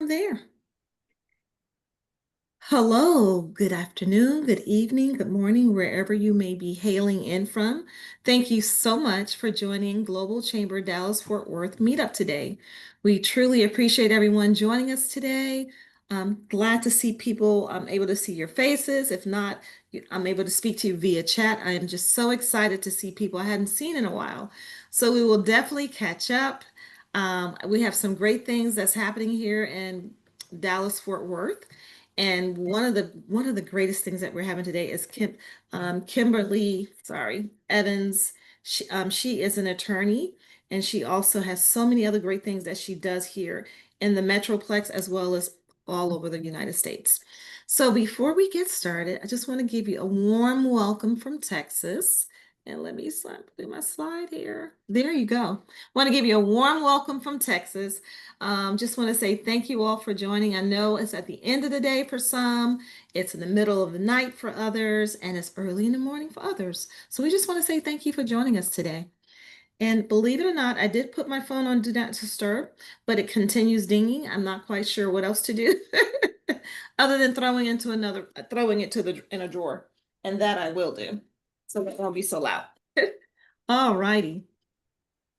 There. Hello, good afternoon, good evening, good morning, wherever you may be hailing in from. Thank you so much for joining Global Chamber Dallas Fort Worth Meetup today. We truly appreciate everyone joining us today. I'm glad to see people. I'm able to see your faces. If not, I'm able to speak to you via chat. I am just so excited to see people I hadn't seen in a while. So we will definitely catch up. We have some great things that's happening here in Dallas Fort Worth. And one of the greatest things that we're having today is Kimberly, Evans. She is an attorney, and she also has so many other great things that she does here in the Metroplex as well as all over the United States. So before we get started, I just want to give you a warm welcome from Texas. And let me do my slide here. There you go. Want to give you a warm welcome from Texas. Just want to say thank you all for joining. I know it's at the end of the day for some, it's in the middle of the night for others, and it's early in the morning for others. So we just want to say thank you for joining us today. And believe it or not, I did put my phone on Do Not Disturb, but it continues dinging. I'm not quite sure what else to do other than throwing it in a drawer. And that I will do. So it won't be so loud. All righty.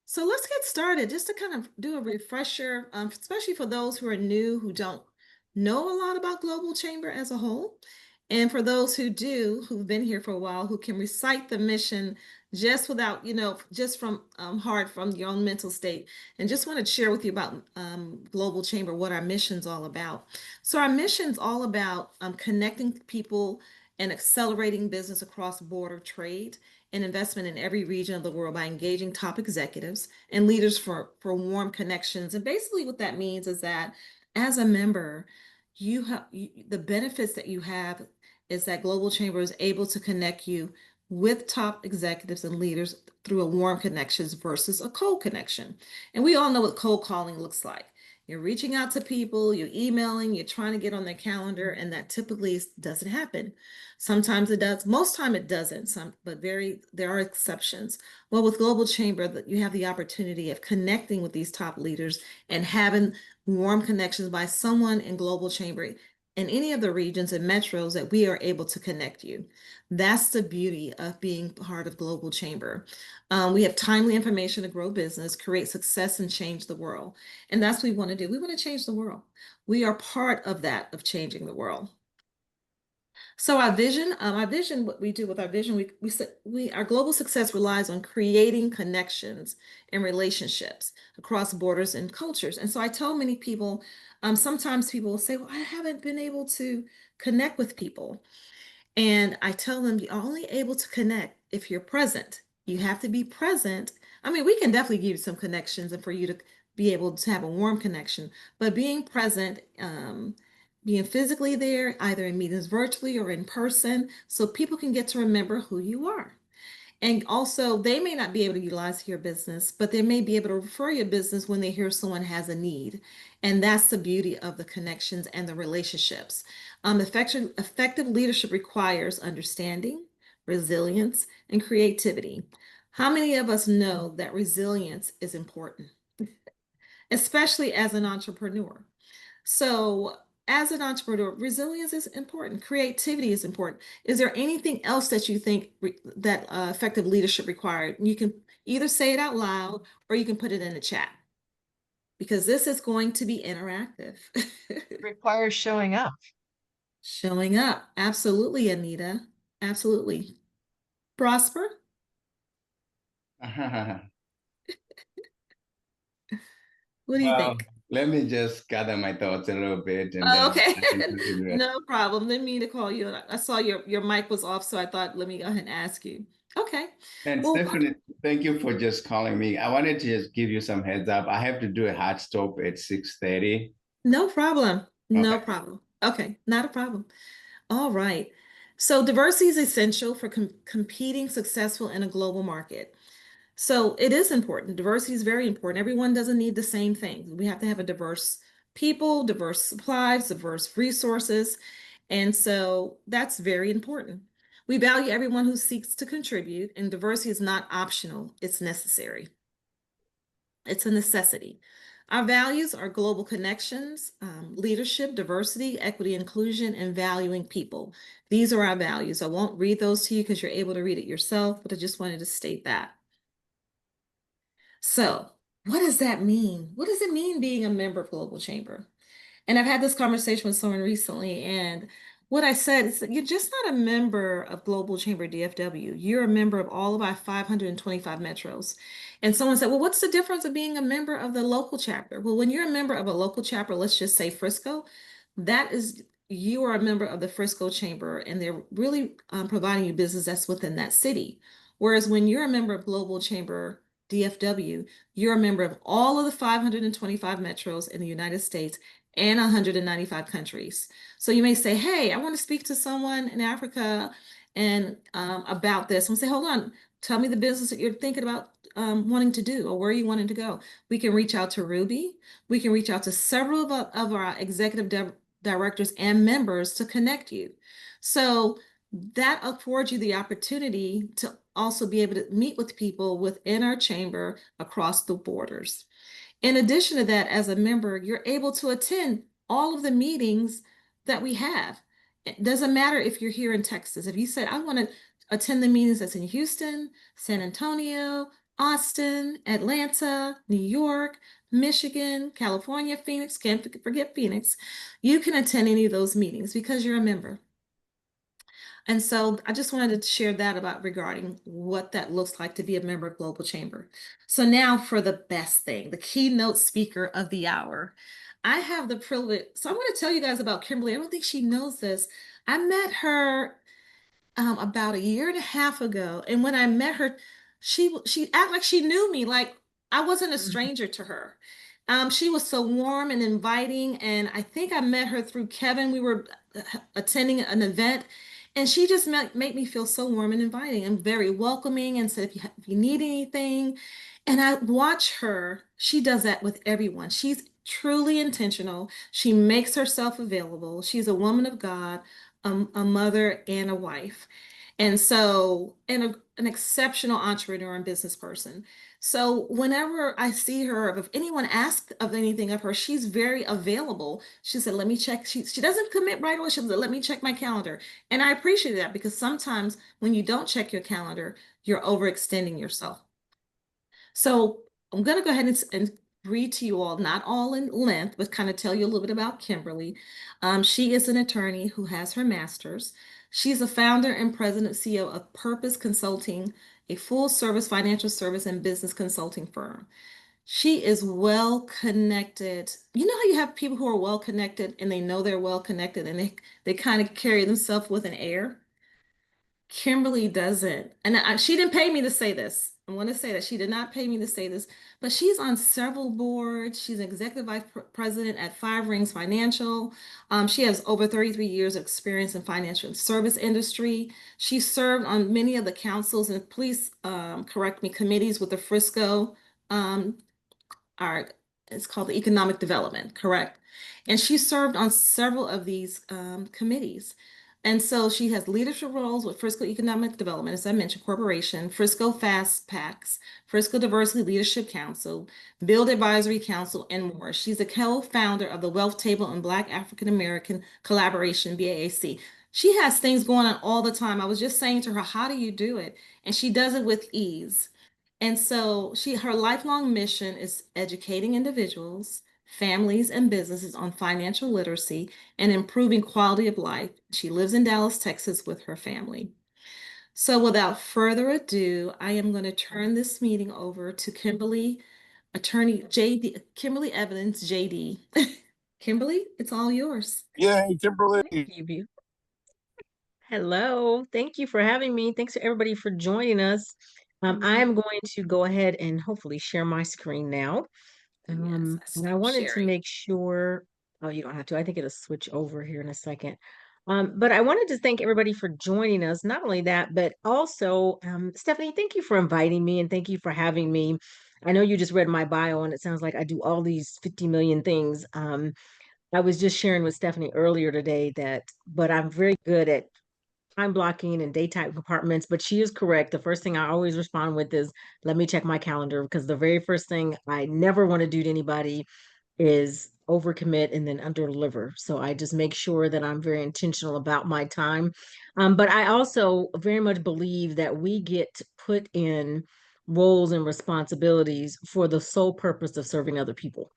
So let's get started just to kind of do a refresher, especially for those who are new, who don't know a lot about Global Chamber as a whole. And for those who do, who've been here for a while, who can recite the mission just without, just from hard from your own mental state. And just want to share with you about Global Chamber, what our mission's all about. So our mission's all about connecting people and accelerating business across border trade and investment in every region of the world by engaging top executives and leaders for warm connections. And basically, what that means is that as a member, the benefits that you have is that Global Chamber is able to connect you with top executives and leaders through a warm connections versus a cold connection. And we all know what cold calling looks like. You're reaching out to people, you're emailing, you're trying to get on their calendar, and that typically doesn't happen. Sometimes it does. Most time it doesn't. But there are exceptions. Well, with Global Chamber, you have the opportunity of connecting with these top leaders and having warm connections by someone in Global Chamber in any of the regions and metros that we are able to connect you. That's the beauty of being part of Global Chamber. We have timely information to grow business, create success, and change the world. And that's what we want to do. We want to change the world. We are part of that, of changing the world. So our vision, what we do with our vision, our global success relies on creating connections and relationships across borders and cultures. And so I tell many people, sometimes people will say, well, I haven't been able to connect with people. And I tell them you're only able to connect if you're present. You have to be present. I mean, we can definitely give you some connections and for you to be able to have a warm connection, but being present, being physically there, either in meetings virtually or in person, so people can get to remember who you are. And also, they may not be able to utilize your business, but they may be able to refer your business when they hear someone has a need. And that's the beauty of the connections and the relationships. Effective leadership requires understanding, resilience, and creativity. How many of us know that resilience is important, especially as an entrepreneur? So, as an entrepreneur, resilience is important. Creativity is important. Is there anything else that you think that effective leadership required? You can either say it out loud or you can put it in the chat because this is going to be interactive. Requires showing up. Showing up. Absolutely, Anita. Absolutely. Prosper? What do you Well, think? let me just gather my thoughts a little bit and Oh, then okay. I can contribute. No problem. Didn't mean to call you. I saw your mic was off, so I thought let me go ahead and ask you. Okay. And Well, Stephanie, thank you for just calling me. I wanted to just give you some heads up. I have to do a hard stop at 6:30. no problem. No Okay. problem. Okay, not a problem. All right. So diversity is essential for competing successful in a global market. So it is important. Diversity is very important. Everyone doesn't need the same thing. We have to have a diverse people, diverse supplies, diverse resources. And so that's very important. We value everyone who seeks to contribute, and diversity is not optional, it's necessary. It's a necessity. Our values are global connections, leadership, diversity, equity, inclusion, and valuing people. These are our values. I won't read those to you because you're able to read it yourself, but I just wanted to state that. So, what does that mean? What does it mean being a member of Global Chamber? And I've had this conversation with someone recently, and what I said is that you're just not a member of Global Chamber DFW. You're a member of all of our 525 metros. And someone said, well, what's the difference of being a member of the local chapter? Well, when you're a member of a local chapter, let's just say Frisco, that is, you are a member of the Frisco Chamber, and they're really providing you business that's within that city. Whereas when you're a member of Global Chamber DFW, you're a member of all of the 525 metros in the United States and 195 countries. So you may say, hey, I want to speak to someone in Africa and about this. And say, hold on, tell me the business that you're thinking about wanting to do or where you wanting to go. We can reach out to Ruby. We can reach out to several of our executive directors and members to connect you. So that affords you the opportunity to also be able to meet with people within our chamber across the borders. In addition to that, as a member, you're able to attend all of the meetings that we have. It doesn't matter if you're here in Texas. If you said, I want to attend the meetings that's in Houston, San Antonio, Austin, Atlanta, New York, Michigan, California, Phoenix, can't forget Phoenix, you can attend any of those meetings because you're a member. And so I just wanted to share that about regarding what that looks like to be a member of Global Chamber. So now for the best thing, the keynote speaker of the hour. I have the privilege. So I'm going to tell you guys about Kimberly. I don't think she knows this. I met her about a year and a half ago. And when I met her, she acted like she knew me, like I wasn't a stranger to her. She was so warm and inviting, and I think I met her through Kevin. We were attending an event, and she just made me feel so warm and inviting and very welcoming, and said, if you need anything. And I watch her. She does that with everyone. She's truly intentional. She makes herself available. She's a woman of God, a mother and a wife. And so, and an exceptional entrepreneur and business person. So whenever I see her, if anyone asks of anything of her, she's very available. She said, let me check. She doesn't commit right away. She said, let me check my calendar. And I appreciate that because sometimes when you don't check your calendar, you're overextending yourself. So I'm going to go ahead and read to you all, not all in length, but kind of tell you a little bit about Kimberly. She is an attorney who has her master's. She's a founder and president CEO of Purpose Consulting, a full service financial service and business consulting firm. She is well connected. You know how you have people who are well connected and they know they're well connected and they kind of carry themselves with an air? Kimberly doesn't. And she didn't pay me to say this. I want to say that she did not pay me to say this, but she's on several boards. She's an executive vice president at Five Rings Financial. She has over 33 years of experience in financial service industry. She served on many of the councils and please correct me, committees with the Frisco um, our it's called the economic development, correct? And she served on several of these committees. And so she has leadership roles with Frisco Economic Development, as I mentioned, Corporation, Frisco Fast Packs, Frisco Diversity Leadership Council, Build Advisory Council, and more. She's a co-founder of the Wealth Table and Black African American Collaboration, BAAC. She has things going on all the time. I was just saying to her, how do you do it? And she does it with ease. And so her lifelong mission is educating individuals, families, and businesses on financial literacy and improving quality of life. She lives in Dallas, Texas with her family. So without further ado, I am going to turn this meeting over to Attorney Kimberly Evans, JD. Kimberly, it's all yours. Yay, Kimberly. Thank you. Hello. Thank you for having me. Thanks to everybody for joining us. I am going to go ahead and hopefully share my screen now. And I wanted to make sure, oh, you don't have to. I think it'll switch over here in a second. But I wanted to thank everybody for joining us. Not only that, but also, Stephanie, thank you for inviting me and thank you for having me. I know you just read my bio and it sounds like I do all these 50 million things. I was just sharing with Stephanie earlier today but I'm very good at time blocking and day type compartments, but she is correct. The first thing I always respond with is, let me check my calendar, because the very first thing I never want to do to anybody is overcommit and then underdeliver. So I just make sure that I'm very intentional about my time. But I also very much believe that we get put in roles and responsibilities for the sole purpose of serving other people.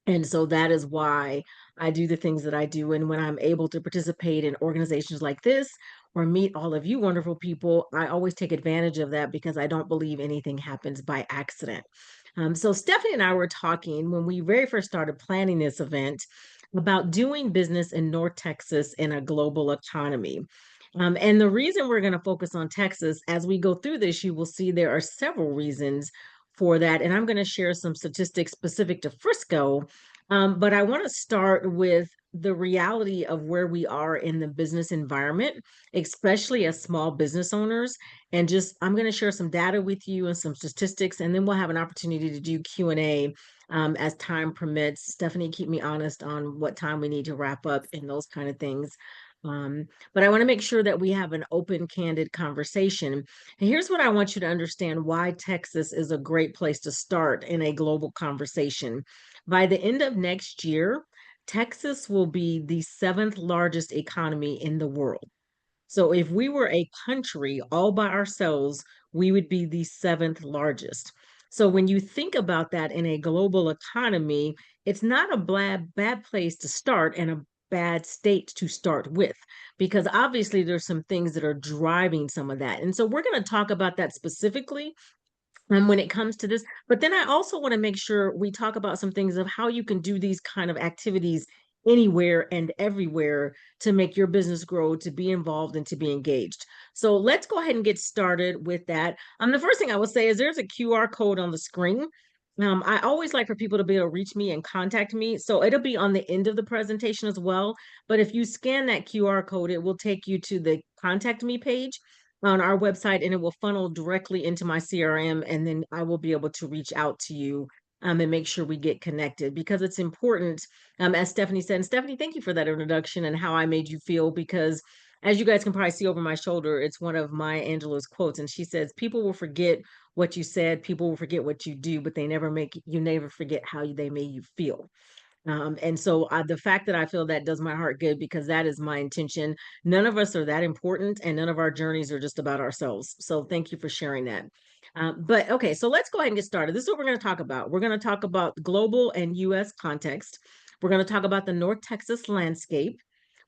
And so that is why I do the things that I do. And when I'm able to participate in organizations like this or meet all of you wonderful people, I always take advantage of that because I don't believe anything happens by accident. So Stephanie and I were talking when we very first started planning this event about doing business in North Texas in a global economy. And the reason we're going to focus on Texas, as we go through this, you will see there are several reasons for that. And I'm going to share some statistics specific to Frisco. But I want to start with the reality of where we are in the business environment, especially as small business owners. And just, I'm going to share some data with you and some statistics, and then we'll have an opportunity to do Q&A as time permits. Stephanie, keep me honest on what time we need to wrap up and those kind of things. But I want to make sure that we have an open, candid conversation. And here's what I want you to understand why Texas is a great place to start in a global conversation. By the end of next year, Texas will be the seventh largest economy in the world. So if we were a country all by ourselves, we would be the seventh largest. So when you think about that in a global economy, it's not a bad place to start and a bad state to start with, because obviously there's some things that are driving some of that. And so we're going to talk about that specifically when it comes to this. But then I also want to make sure we talk about some things of how you can do these kind of activities anywhere and everywhere to make your business grow, to be involved and to be engaged. So let's go ahead and get started with that. The first thing I will say is there's a QR code on the screen. I always like for people to be able to reach me and contact me. So it'll be on the end of the presentation as well. But if you scan that QR code, it will take you to the contact me page on our website, and it will funnel directly into my CRM, and then I will be able to reach out to you and make sure we get connected, because it's important, as Stephanie said. And Stephanie, thank you for that introduction and how I made you feel, because as you guys can probably see over my shoulder, it's one of Maya Angelou's quotes, and she says, people will forget what you said, people will forget what you do, but they never make you never forget how they made you feel. And so the fact that I feel that does my heart good, because that is my intention. None of us are that important, and none of our journeys are just about ourselves. So thank you for sharing that. But okay, so let's go ahead and get started. This is what we're going to talk about. We're going to talk about global and US context. We're going to talk about the North Texas landscape.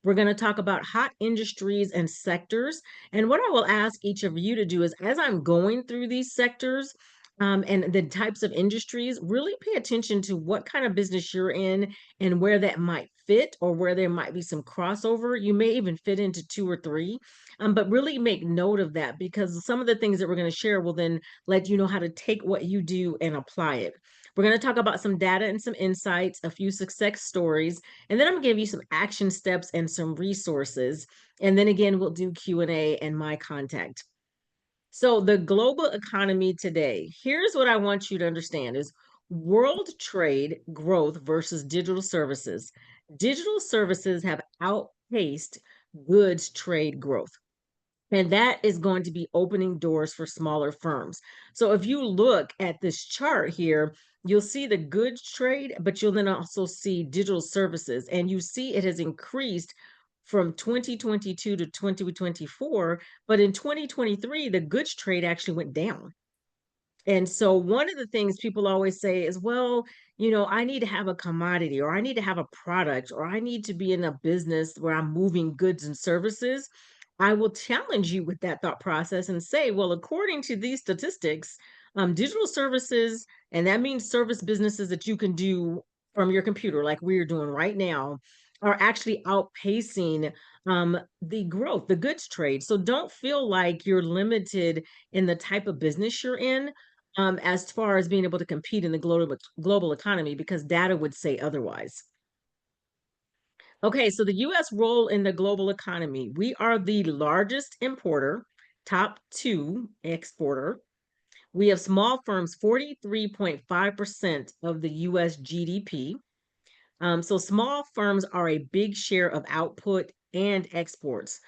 We're going to talk about hot industries and sectors. And what I will ask each of you to do is, as I'm going through these sectors, and the types of industries, really pay attention to what kind of business you're in and where that might fit, or where there might be some crossover. You may even fit into two or three, but really make note of that, because some of the things that we're going to share will then let you know how to take what you do and apply it. We're going to talk about some data and some insights, a few success stories, and then I'm going to give you some action steps and some resources. And then again, we'll do Q&A and my contact. So the global economy today, here's what I want you to understand is world trade growth versus digital services. Digital services have outpaced goods trade growth. And that is going to be opening doors for smaller firms. So if you look at this chart here, you'll see the goods trade, but you'll then also see digital services. And you see it has increased from 2022 to 2024, but in 2023, the goods trade actually went down. And so one of the things people always say is, well, I need to have a commodity, or I need to have a product, or I need to be in a business where I'm moving goods and services. I will challenge you with that thought process and say, well, according to these statistics, digital services, and that means service businesses that you can do from your computer, like we're doing right now, are actually outpacing the growth, the goods trade. So don't feel like you're limited in the type of business you're in, as far as being able to compete in the global economy, because data would say otherwise. Okay, so the US role in the global economy, we are the largest importer, top two exporter. We have small firms, 43.5% of the US GDP. So small firms are a big share of output and exports.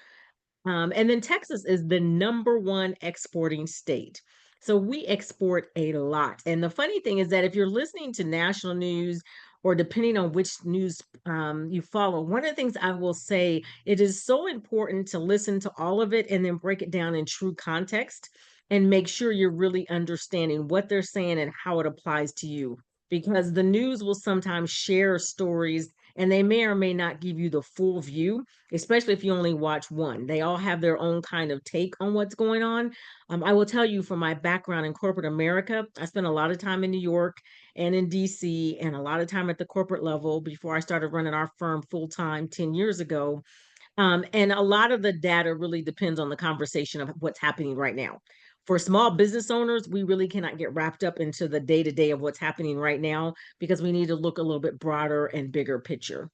And then Texas is the #1 exporting state. So we export a lot. And the funny thing is that if you're listening to national news or depending on which news you follow, one of the things I will say, it is so important to listen to all of it and then break it down in true context and make sure you're really understanding what they're saying and how it applies to you. Because the news will sometimes share stories and they may or may not give you the full view, especially if you only watch one. They all have their own kind of take on what's going on. I will tell you from my background in corporate America, I spent a lot of time in New York and in DC and a lot of time at the corporate level before I started running our firm full time 10 years ago. And a lot of the data really depends on the conversation of what's happening right now. For small business owners, we really cannot get wrapped up into the day to day of what's happening right now because we need to look a little bit broader and bigger picture.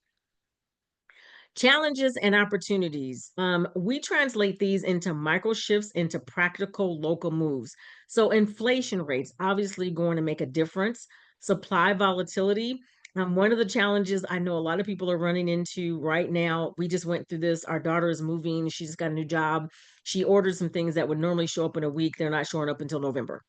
Challenges and opportunities. We translate these into micro shifts into practical local moves. So inflation rates obviously going to make a difference. Supply volatility. One of the challenges I know a lot of people are running into right now. We just went through this. Our daughter is moving. She's got a new job. She ordered some things that would normally show up in a week. They're not showing up until November,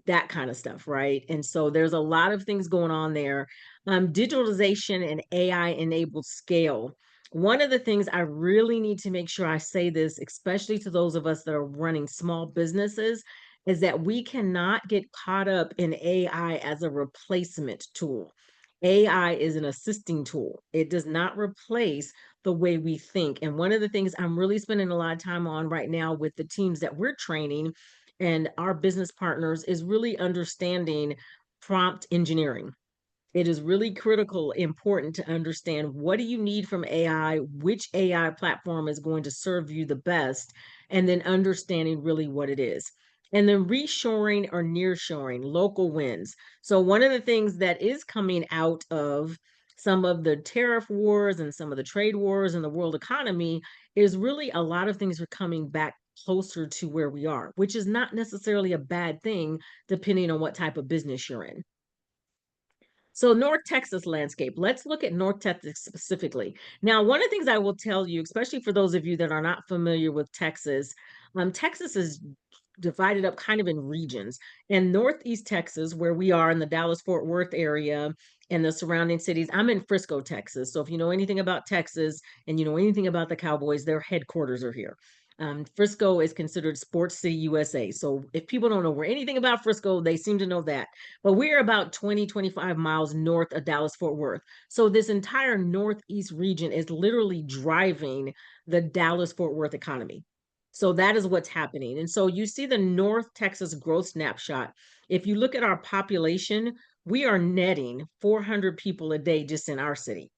that kind of stuff, right? And so there's a lot of things going on there. Digitalization and AI enabled scale. One of the things I really need to make sure I say this, especially to those of us that are running small businesses, is that we cannot get caught up in AI as a replacement tool. AI is an assisting tool. It does not replace the way we think. And one of the things I'm really spending a lot of time on right now with the teams that we're training and our business partners is really understanding prompt engineering. It is really critical, important to understand what do you need from AI, which AI platform is going to serve you the best, and then understanding really what it is. And then reshoring or nearshoring, local wins. So one of the things that is coming out of some of the tariff wars and some of the trade wars in the world economy is really a lot of things are coming back closer to where we are, which is not necessarily a bad thing, depending on what type of business you're in. So North Texas landscape, let's look at North Texas specifically. Now, one of the things I will tell you, especially for those of you that are not familiar with Texas, Texas is divided up kind of in regions. And Northeast Texas, where we are in the Dallas-Fort Worth area and the surrounding cities, I'm in Frisco, Texas. So if you know anything about Texas and you know anything about the Cowboys, their headquarters are here. Frisco is considered Sports City, USA. So if people don't know where anything about Frisco, they seem to know that. But we're about 20, 25 miles north of Dallas Fort Worth. So this entire Northeast region is literally driving the Dallas Fort Worth economy. So that is what's happening. And so you see the North Texas growth snapshot. If you look at our population, we are netting 400 people a day just in our city.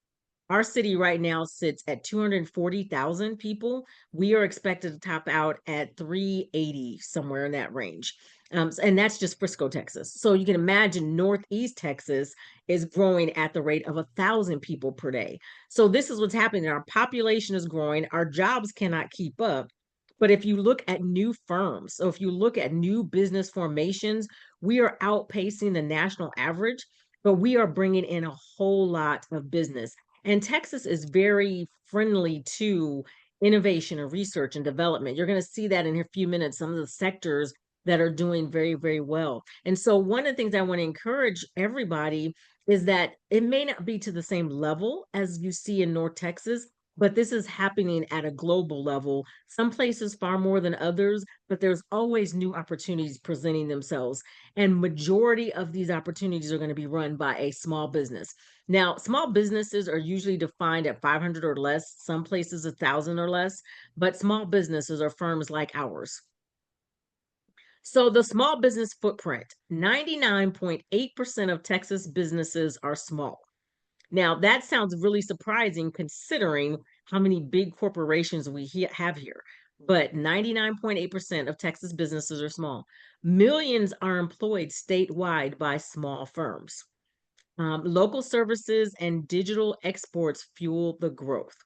Our city right now sits at 240,000 people. We are expected to top out at 380, somewhere in that range. And that's just Frisco, Texas. So you can imagine Northeast Texas is growing at the rate of 1,000 people per day. So this is what's happening. Our population is growing. Our jobs cannot keep up. But if you look at new firms, so if you look at new business formations, we are outpacing the national average, but we are bringing in a whole lot of business. And Texas is very friendly to innovation and research and development. You're going to see that in a few minutes, some of the sectors that are doing very, very well. And so one of the things I want to encourage everybody is that it may not be to the same level as you see in North Texas, but this is happening at a global level. Some places far more than others, but there's always new opportunities presenting themselves. And majority of these opportunities are going to be run by a small business. Now, small businesses are usually defined at 500 or less, some places 1,000 or less, but small businesses are firms like ours. So the small business footprint, 99.8% of Texas businesses are small. Now, that sounds really surprising considering how many big corporations we have here. But 99.8% of Texas businesses are small. Millions are employed statewide by small firms. Local services and digital exports fuel the growth.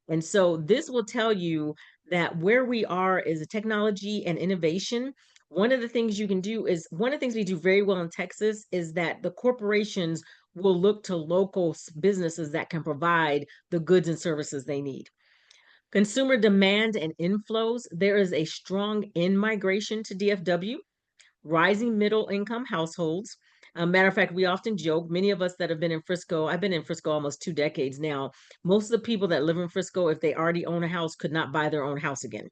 And so this will tell you that where we are is a technology and innovation. One of the things you can do is one of the things we do very well in Texas is that the corporations will look to local businesses that can provide the goods and services they need. Consumer demand and inflows. There is a strong in-migration to DFW, rising middle income households. Matter of fact, we often joke, many of us that have been in Frisco, I've been in Frisco almost 2 decades now. Most of the people that live in Frisco, if they already own a house, could not buy their own house again.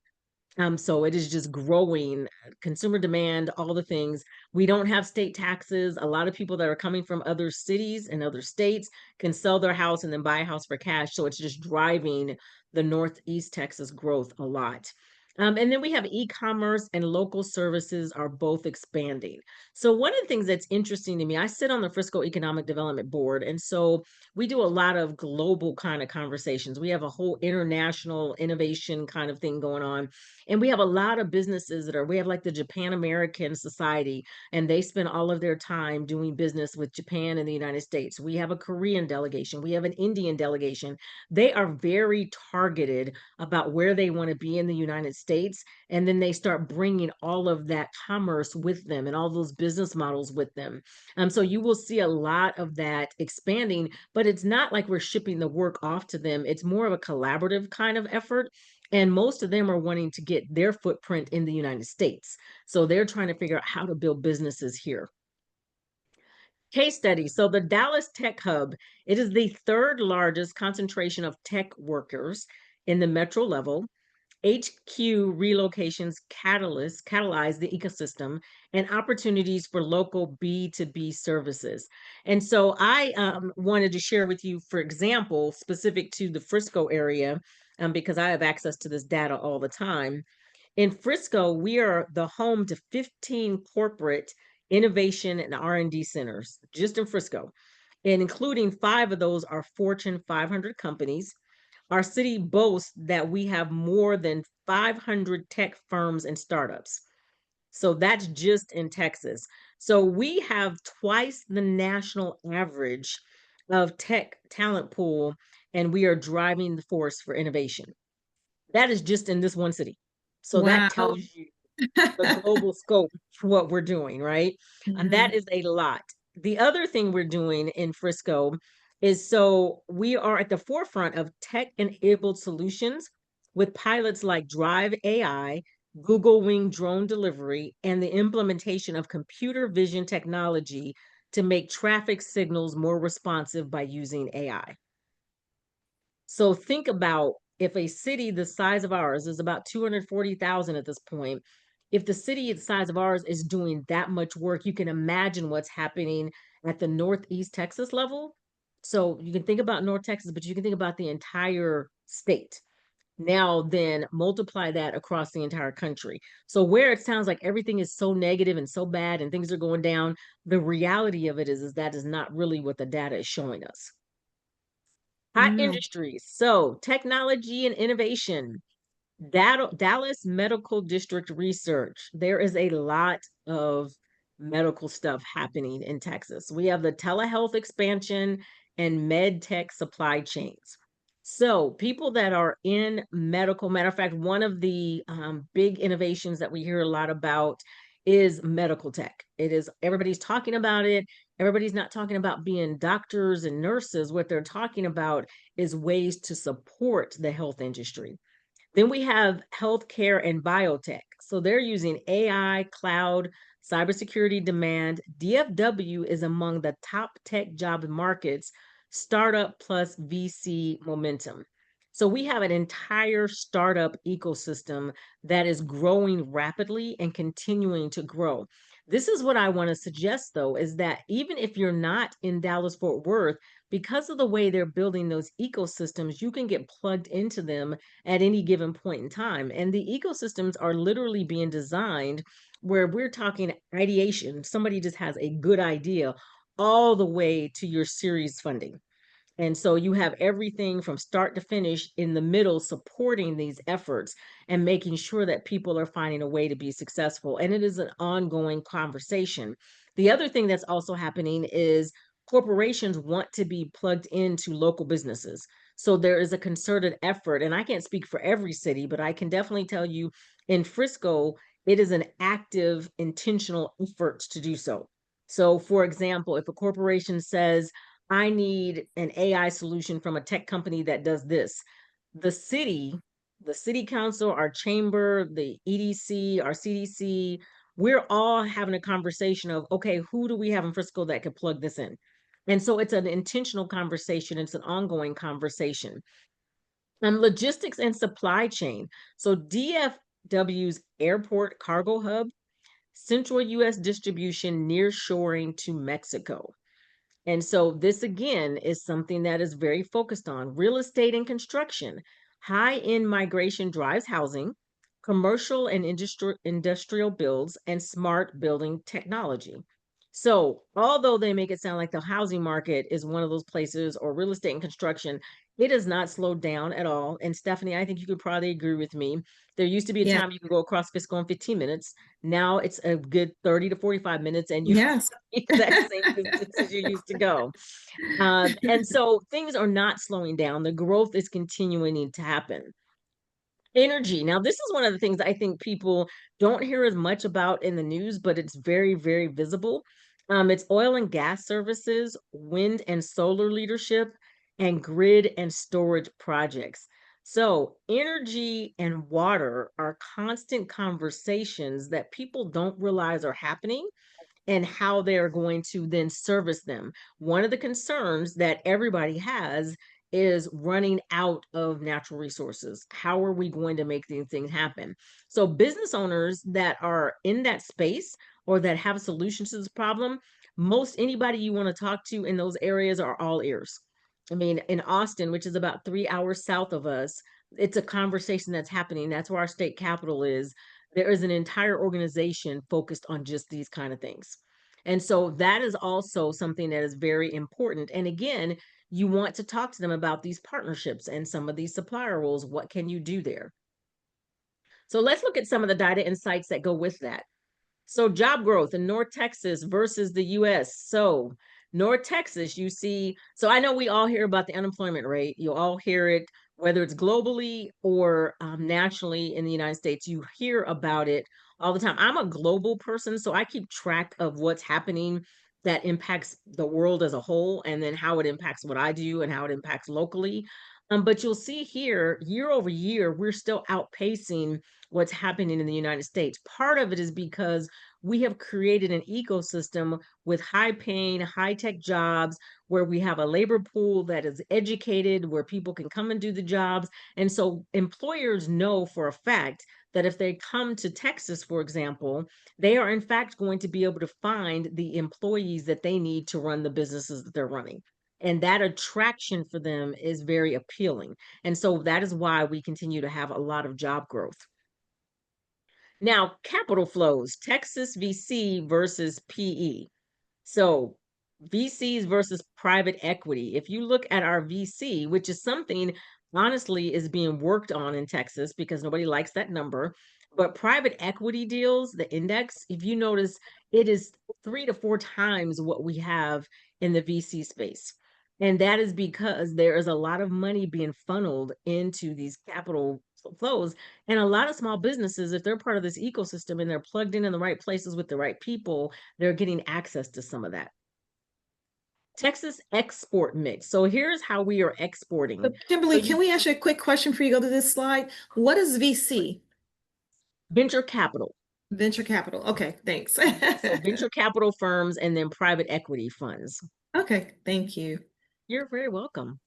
So it is just growing, consumer demand, all the things. We don't have state taxes. A lot of people that are coming from other cities and other states can sell their house and then buy a house for cash. So it's just driving the Northeast Texas growth a lot. And then we have e-commerce and local services are both expanding. So one of the things that's interesting to me, I sit on the Frisco Economic Development Board, and so we do a lot of global kind of conversations. We have a whole international innovation kind of thing going on. And we have a lot of businesses we have like the Japan American Society, and they spend all of their time doing business with Japan and the United States. We have a Korean delegation, we have an Indian delegation. They are very targeted about where they want to be in the United States. And then they start bringing all of that commerce with them and all those business models with them. So you will see a lot of that expanding, but it's not like we're shipping the work off to them. It's more of a collaborative kind of effort. And most of them are wanting to get their footprint in the United States. So they're trying to figure out how to build businesses here. Case study. So the Dallas Tech Hub, it is the third largest concentration of tech workers in the metro level. HQ relocations catalyze the ecosystem and opportunities for local B2B services. And so I wanted to share with you, for example, specific to the Frisco area, because I have access to this data all the time. In Frisco, we are the home to 15 corporate innovation and R&D centers just in Frisco, and including 5 of those are Fortune 500 companies. Our city boasts that we have more than 500 tech firms and startups. So that's just in Texas. So we have twice the national average of tech talent pool, and we are driving the force for innovation. That is just in this one city. So that Wow. tells you the global scope for what we're doing, right? And Mhm. that is a lot. The other thing we're doing in Frisco is, so we are at the forefront of tech-enabled solutions with pilots like Drive AI, Google Wing drone delivery, and the implementation of computer vision technology to make traffic signals more responsive by using AI. So think about, if a city the size of ours is about 240,000 at this point, if the city the size of ours is doing that much work, you can imagine what's happening at the Northeast Texas level. So you can think about North Texas, but you can think about the entire state. Now then multiply that across the entire country. So where it sounds like everything is so negative and so bad and things are going down, the reality of it is that is not really what the data is showing us. Hot Mm. industries. So technology and innovation. Dallas Medical District research. There is a lot of medical stuff happening in Texas. We have the telehealth expansion and med tech supply chains. So people that are in medical, matter of fact, one of the big innovations that we hear a lot about is medical tech. It is, everybody's talking about it. Everybody's not talking about being doctors and nurses. What they're talking about is ways to support the health industry. Then we have healthcare and biotech. So they're using AI, cloud, cybersecurity demand. DFW is among the top tech job markets, startup plus VC momentum. So we have an entire startup ecosystem that is growing rapidly and continuing to grow. This is what I want to suggest, though, is that even if you're not in Dallas Fort Worth, because of the way they're building those ecosystems, you can get plugged into them at any given point in time. And the ecosystems are literally being designed where we're talking ideation. Somebody just has a good idea all the way to your series funding. And so you have everything from start to finish in the middle supporting these efforts and making sure that people are finding a way to be successful. And it is an ongoing conversation. The other thing that's also happening is corporations want to be plugged into local businesses. So there is a concerted effort, and I can't speak for every city, but I can definitely tell you in Frisco, it is an active, intentional effort to do so. So, for example, if a corporation says, I need an AI solution from a tech company that does this, the city the city council, our chamber, the EDC, our CDC, we're all having a conversation of, okay, who do we have in Frisco that could plug this in? And so it's an intentional conversation. It's an ongoing conversation. Logistics and supply chain. So DFW's airport cargo hub, central US distribution near shoring to Mexico. And so this again is something that is very focused on real estate and construction. High-end migration drives housing, commercial and industrial builds, and smart building technology. So although they make it sound like the housing market is one of those places, or real estate and construction, it has not slowed down at all. And Stephanie, I think you could probably agree with me. There used to be a Yeah. time you could go across Frisco in 15 minutes. Now it's a good 30 to 45 minutes, and you Yes. exact same distance as you used to go. And so things are not slowing down. The growth is continuing to happen. Energy. Now, this is one of the things I think people don't hear as much about in the news, but it's very, very visible. It's oil and gas services, wind and solar leadership, and grid and storage projects. So, energy and water are constant conversations that people don't realize are happening and how they're going to then service them. One of the concerns that everybody has is running out of natural resources. How are we going to make these things happen? So, business owners that are in that space or that have solutions to this problem, most anybody you want to talk to in those areas are all ears. I mean, in Austin, which is about 3 hours south of us, it's a conversation that's happening. That's where our state capital is. There is an entire organization focused on just these kind of things. And so that is also something that is very important. And again, you want to talk to them about these partnerships and some of these supplier roles. What can you do there? So let's look at some of the data insights that go with that. So job growth in North Texas versus the US. So North Texas, you see, so I know we all hear about the unemployment rate. You all hear it, whether it's globally or nationally in the United States, you hear about it all the time. I'm a global person, so I keep track of what's happening that impacts the world as a whole, and then how it impacts what I do and how it impacts locally. But you'll see here, year over year, we're still outpacing what's happening in the United States. Part of it is because we have created an ecosystem with high paying, high tech jobs where we have a labor pool that is educated, where people can come and do the jobs. And so employers know for a fact that if they come to Texas, for example, they are in fact going to be able to find the employees that they need to run the businesses that they're running. And that attraction for them is very appealing. And so that is why we continue to have a lot of job growth. Now, capital flows, Texas VC versus PE. So VCs versus private equity. If you look at our VC, which is something honestly is being worked on in Texas because nobody likes that number, but private equity deals, the index, if you notice, it is 3 to 4 times what we have in the VC space. And that is because there is a lot of money being funneled into these capital flows. And a lot of small businesses, if they're part of this ecosystem and they're plugged in the right places with the right people, they're getting access to some of that. Texas export mix. So here's how we are exporting. Kimberly, So can we ask you a quick question before you go to this slide? What is VC? venture capital. Venture capital. Okay, thanks. So venture capital firms and then private equity funds. Okay, thank you. You're very welcome.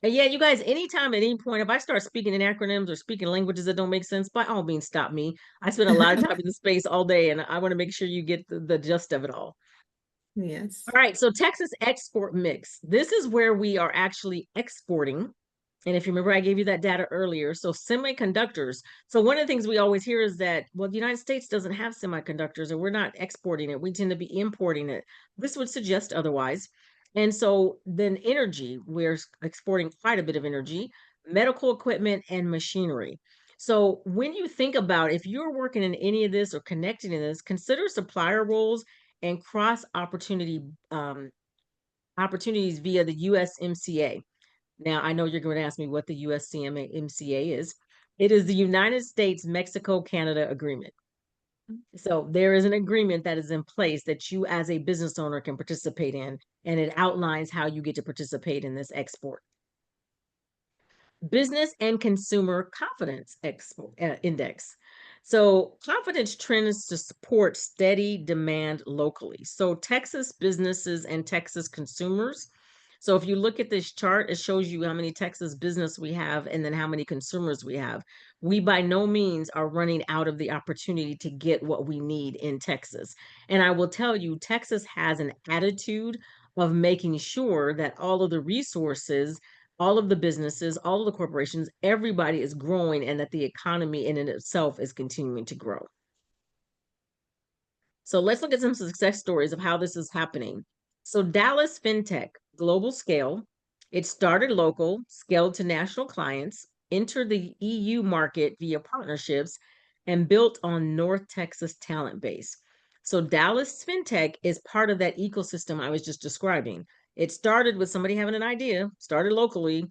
And yeah, you guys, anytime at any point, if I start speaking in acronyms or speaking languages that don't make sense, by all means, stop me. I spend a lot of time in the space all day, and I want to make sure you get the gist of it all. Yes. All right, so Texas export mix. This is where we are actually exporting. And if you remember, I gave you that data earlier. So semiconductors. So one of the things we always hear is that, well, the United States doesn't have semiconductors and we're not exporting it. We tend to be importing it. This would suggest otherwise. And so then energy, we're exporting quite a bit of energy, medical equipment and machinery. So when you think about if you're working in any of this or connected in this, consider supplier roles and cross opportunities via the USMCA. Now, I know you're going to ask me what the USMCA is. It is the United States Mexico Canada Agreement. So there is an agreement that is in place that you as a business owner can participate in, and it outlines how you get to participate in this export. Business and Consumer Confidence Index. So confidence trends to support steady demand locally. So Texas businesses and Texas consumers. So if you look at this chart, it shows you how many Texas business we have and then how many consumers we have. We by no means are running out of the opportunity to get what we need in Texas. And I will tell you, Texas has an attitude of making sure that all of the resources, all of the businesses, all of the corporations, everybody is growing and that the economy in and itself is continuing to grow. So let's look at some success stories of how this is happening. So Dallas FinTech, global scale. It started local, scaled to national clients, entered the EU market via partnerships, and built on North Texas talent base. So Dallas FinTech is part of that ecosystem I was just describing. It started with somebody having an idea, started locally,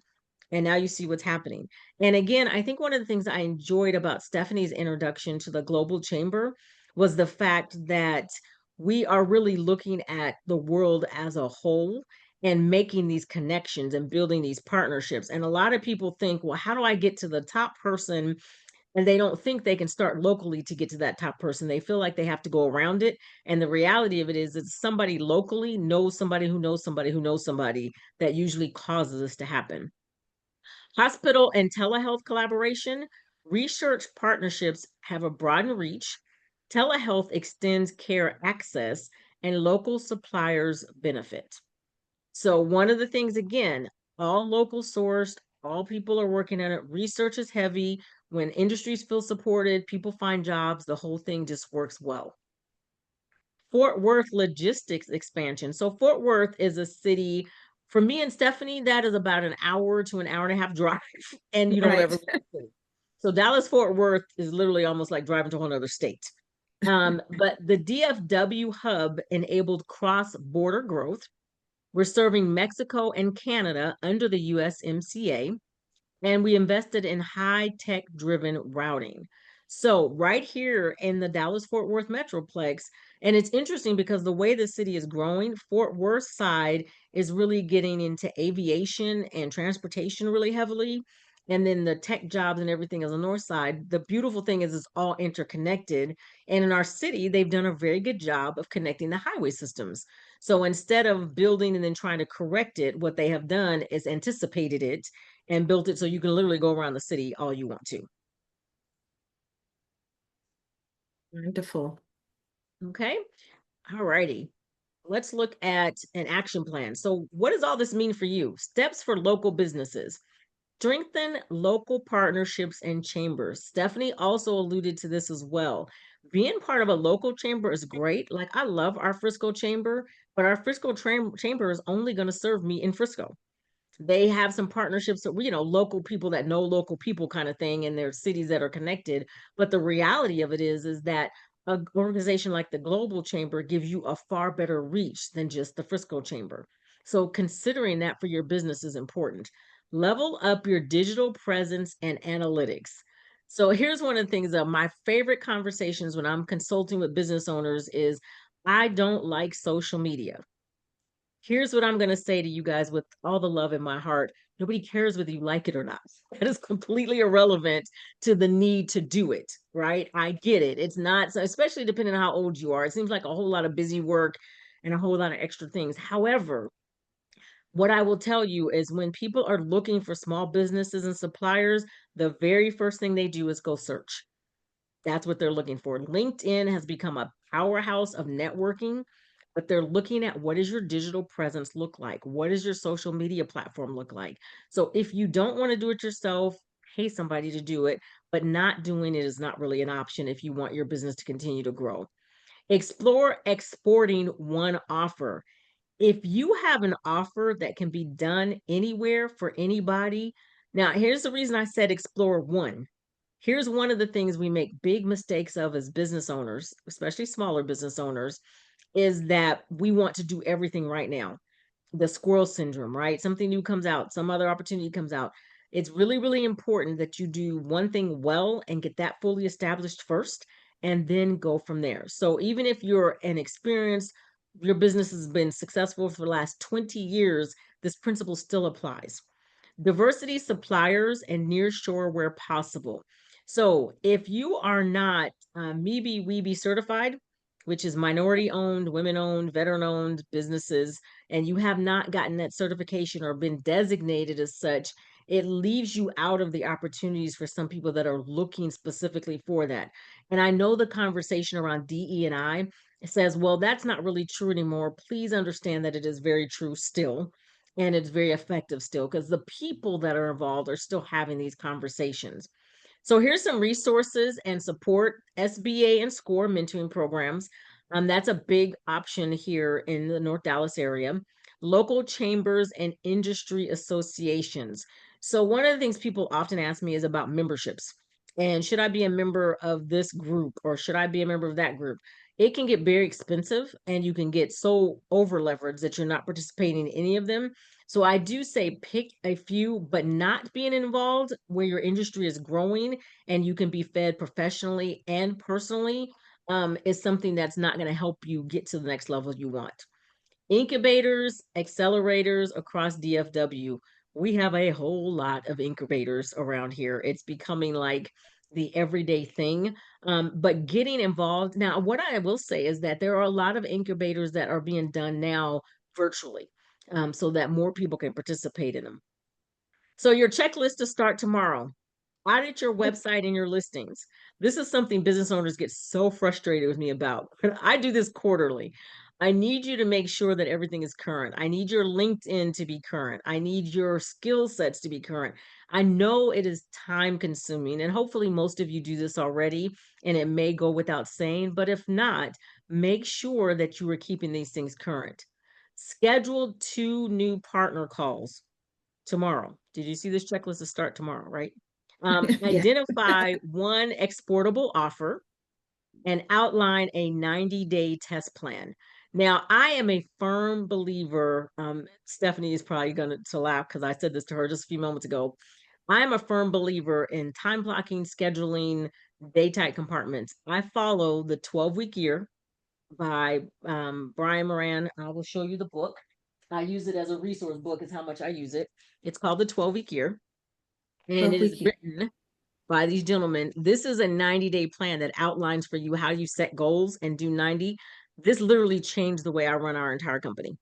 and now you see what's happening. And again, I think one of the things I enjoyed about Stephanie's introduction to the Global Chamber was the fact that we are really looking at the world as a whole and making these connections and building these partnerships. And a lot of people think, well, how do I get to the top person? And they don't think they can start locally to get to that top person. They feel like they have to go around it. And the reality of it is that somebody locally knows somebody who knows somebody who knows somebody that usually causes this to happen. Hospital and telehealth collaboration, research partnerships have a broad reach. Telehealth extends care access, and local suppliers benefit. So, one of the things, again, all local sourced, all people are working on it. Research is heavy. When industries feel supported, people find jobs, the whole thing just works well. Fort Worth logistics expansion. So Fort Worth is a city, for me and Stephanie, that is about an hour to an hour and a half drive, and you don't Right. ever leave. So Dallas Fort Worth is literally almost like driving to another state. But the DFW hub enabled cross-border growth. We're serving Mexico and Canada under the USMCA, and we invested in high tech driven routing. So, right here in the Dallas Fort Worth Metroplex, and it's interesting because the way the city is growing, Fort Worth side is really getting into aviation and transportation really heavily. And then the tech jobs and everything is on the north side. The beautiful thing is it's all interconnected. And in our city, they've done a very good job of connecting the highway systems. So instead of building and then trying to correct it, what they have done is anticipated it and built it so you can literally go around the city all you want to. Wonderful. Okay. All righty. Let's look at an action plan. So, what does all this mean for you? Steps for local businesses. Strengthen local partnerships and chambers. Stephanie also alluded to this as well. Being part of a local chamber is great. Like, I love our Frisco chamber, but our Frisco chamber is only going to serve me in Frisco. They have some partnerships with, local people that know local people kind of thing, and their cities that are connected. But the reality of it is that an organization like the Global Chamber gives you a far better reach than just the Frisco Chamber. So considering that for your business is important. Level up your digital presence and analytics. So here's one of the things that my favorite conversations when I'm consulting with business owners is I don't like social media. Here's what I'm going to say to you guys with all the love in my heart. Nobody cares whether you like it or not. That is completely irrelevant to the need to do it, right? I get it. It's not, so especially depending on how old you are. It seems like a whole lot of busy work and a whole lot of extra things. However, what I will tell you is when people are looking for small businesses and suppliers, the very first thing they do is go search. That's what they're looking for. LinkedIn has become a powerhouse of networking, but they're looking at what does your digital presence look like? What does your social media platform look like? So if you don't want to do it yourself, pay somebody to do it, but not doing it is not really an option if you want your business to continue to grow. Explore exporting one offer. If you have an offer that can be done anywhere for anybody, now here's the reason I said explore one. Here's one of the things we make big mistakes of as business owners, especially smaller business owners, is that we want to do everything right now. The squirrel syndrome, right? Something new comes out, some other opportunity comes out. It's really, really important that you do one thing well and get that fully established first, and then go from there. So even if you're an experienced, your business has been successful for the last 20 years, this principle still applies. Diversity suppliers and nearshore where possible. So if you are not MeBe Weeby certified, which is minority owned, women owned, veteran owned businesses, and you have not gotten that certification or been designated as such, it leaves you out of the opportunities for some people that are looking specifically for that. And I know the conversation around DE&I says, well, that's not really true anymore. Please understand that it is very true still. And it's very effective still because the people that are involved are still having these conversations. So here's some resources and support: SBA and SCORE mentoring programs. That's a big option here in the North Dallas area. Local chambers and industry associations. So one of the things people often ask me is about memberships. And should I be a member of this group or should I be a member of that group? It can get very expensive and you can get so over leveraged that you're not participating in any of them. So I do say pick a few, but not being involved where your industry is growing and you can be fed professionally and personally is something that's not going to help you get to the next level you want. Incubators, accelerators across DFW. We have a whole lot of incubators around here. It's becoming like the everyday thing. But getting involved now, what I will say is that there are a lot of incubators that are being done now virtually, so that more people can participate in them. So your checklist to start tomorrow: audit your website and your listings. This is something business owners get so frustrated with me about. I do this quarterly. I need you to make sure that everything is current. I need your LinkedIn to be current. I need your skill sets to be current. I know it is time consuming, and hopefully most of you do this already, and it may go without saying, but if not, make sure that you are keeping these things current. Schedule 2 new partner calls tomorrow. Did you see this checklist to start tomorrow, right? Yeah. Identify one exportable offer and outline a 90-day test plan. Now, I am a firm believer, Stephanie is probably going to laugh because I said this to her just a few moments ago. I'm a firm believer in time blocking, scheduling, day tight compartments. I follow the 12-week year by Brian Moran. I will show you the book. I use it as a resource book, is how much I use it. It's called the 12-week year, and 12 it is week year. written by these gentlemen. This is a 90-day plan that outlines for you how you set goals and do 90. This literally changed the way I run our entire company,